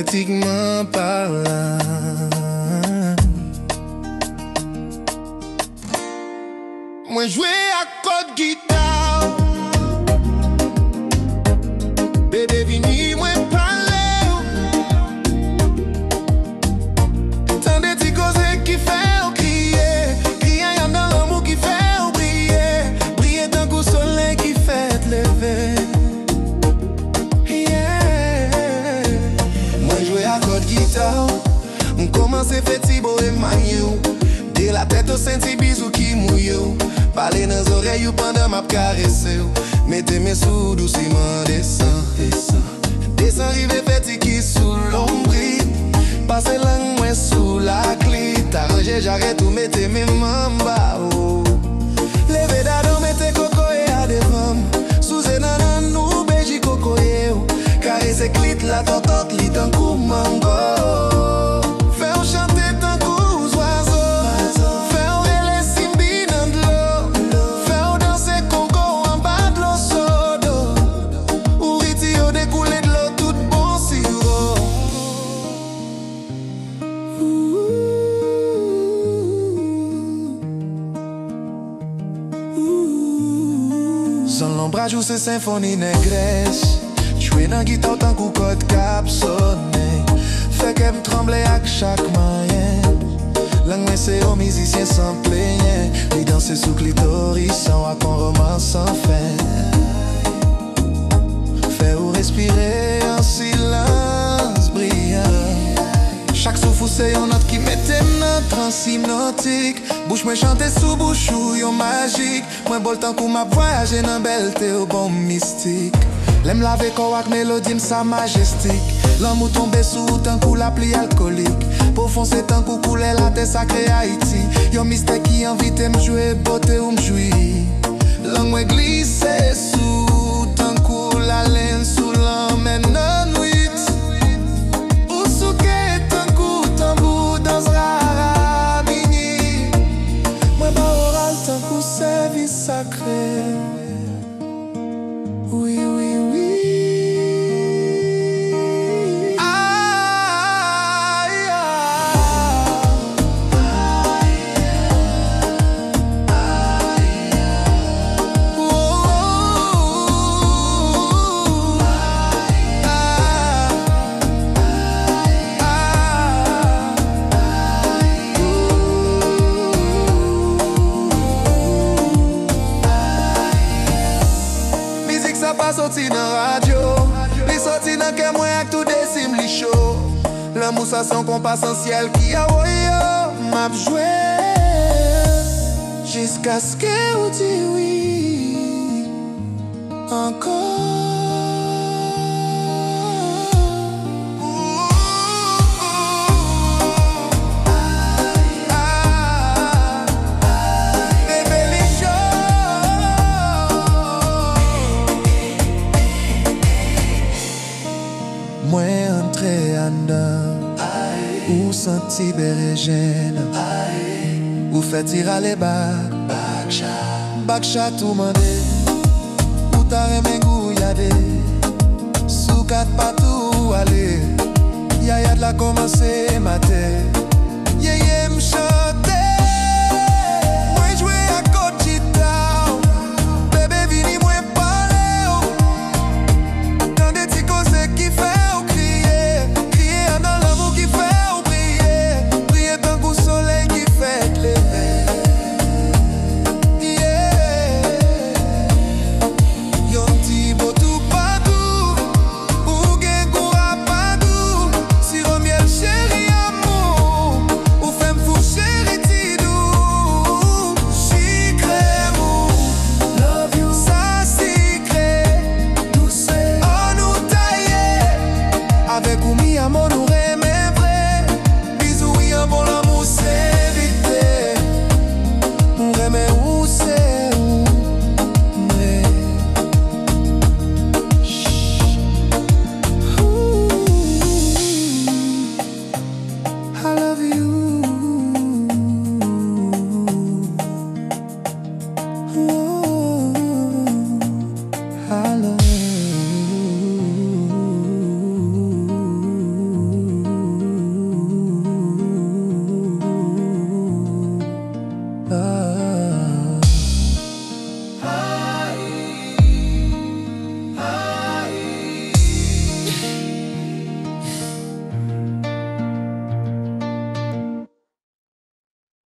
romantiquement parlant. Moi jouer à code guitare, bébé vini moi parler. Tant de petits causes qui fait crier, crier y'en a l'amour qui fait briller, briller d'un coup soleil qui fait lever. On commence à faire petit beau et maillot. De la tête au senti bisou qui mouille. Parler dans les oreilles pendant ma caresse. Mettez mes sous doucement, descend. Descend, rive petit qui sous l'ombril. Passez langue moi sous la clé. T'arranger, j'arrête ou mettez mes mamba. Levez d'ado, mettez coco et à des femmes. Sous un anan, nous béji coco et caresse clit la totote, lit un coup mango. Zon l'ombrage ou se symphonie négresse. Jouer dans guitare tant qu'au code cap sonné. Fait qu'elle me tremble à chaque moyen. Langue c'est aux musiciens sans plaigner. Lui danser sous clitoris sans à qu'on romance sans fin. Fait ou respirer en silence brillant. Chaque souffle c'est une note qui mettait notre trans hypnotique. Bouche moi chanter sous bouche ou yon magique. Moi bol tant qu'on m'a voyagé dans belle au bon mystique. L'aime laver corps avec mélodie sa majestique. L'amour tombe sous tant coup la pli alcoolique. Pour foncer tant coup couler la terre sacrée Haïti. Yon mystère qui invite m'jouer beauté ou m'jouir. Langue moi glisse sous tant coup la laine sous l'emmène non nuit. Ou souke tant coup tambour dans rara mini. Moi ba oral tant coup service sacré. Oui, oui, oui. Ça pas sorti dans radio, les sorti dans que moi avec tout décime li chaud. L'amour ça son compas essentiel qui a m'a joué jusqu'à ce que vous dit oui encore. Moi entré en dedans, ou senti berégène, ou fait tirer les bacs, bac chat tout mandé, ou t'as remé gouilladé, sous quatre partout aller, y'a de la commencer mater.